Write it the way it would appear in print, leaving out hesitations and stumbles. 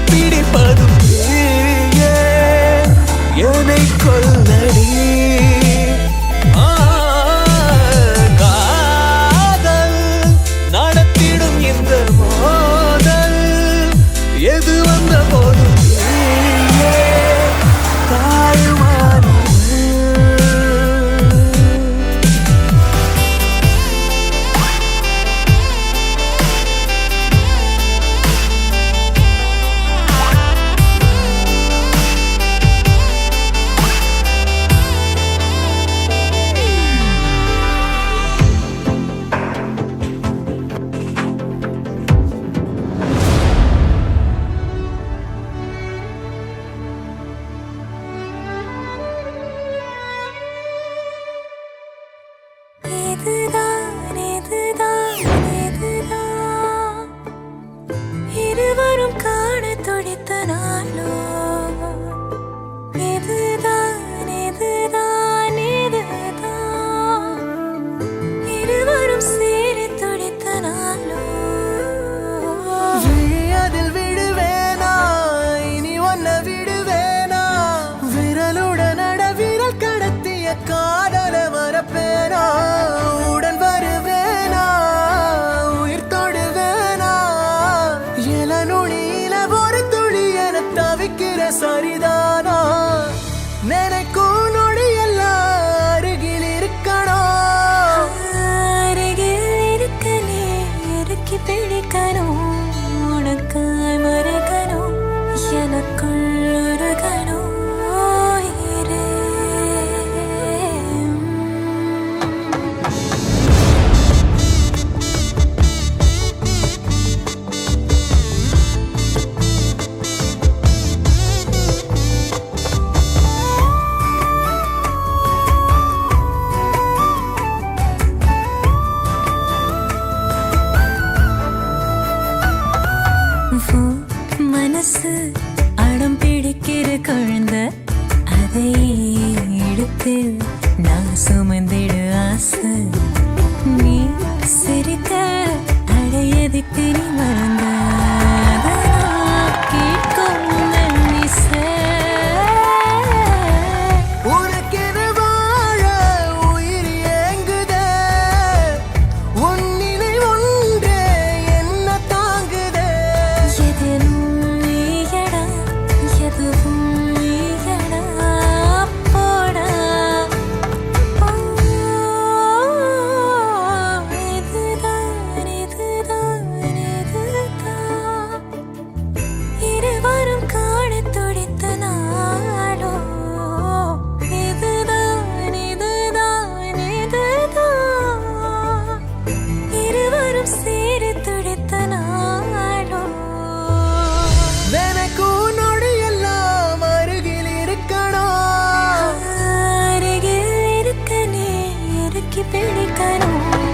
பிடிப்பதும் நீயே என்னை கொல்லடி காதல் நடத்திடும் இந்த மோதல் எது வந்த போதும் நீயே தாயுமானவள் இருவரும் காண துடித்த நாளோ இதுதான் இதுதான் இதுதான் இருவரும் சேர துடித்த நாளோ அதில் விடுவேனா இனி ஒன்ன விடுவேனா விரலுடன் விரல் கடத்திய காதல மறப்பேனா உடன் வருவேனா உயிர் தொடுவேனா எல நுனியில ஒரு துளி என தவிக்கிற சரிதானா நினைக்கும் நொடி எல்லாம் அருகில் இருக்கணும் அருகில் இருக்கனே இறுக்கி பிடிக்கணும் உனக்காய் மறைக்கணும் எனக்குள் உருகணும் உயிரே. மனசு அடம் பிடிக்கிற குழந்தை அதை எடுத்து நான் சுமந்திடு ஆசை நீ சிரிக்க அடையதுக்கு நீ மறந்த கேட்கும் மெல்லிசை. உனக்கென வாழ உயிர் ஏங்குதே உன் நினைவு ஒன்றே என்ன தாங்குதே எதிலும் நீயடா எதுவும் நீயடா போடா இதுதான் இதுதான் இதுதான் இருவரும் காண துடித்த நாளோ இதுதான் இதுதான் இதுதான் இருவரும் சேர துடித்த நாளோ நினைக்கும் நொடி எல்லாம் அருகில் இருக்கணும் அருகில் இருக்கனே இறுக்கி பிடிக்கணும்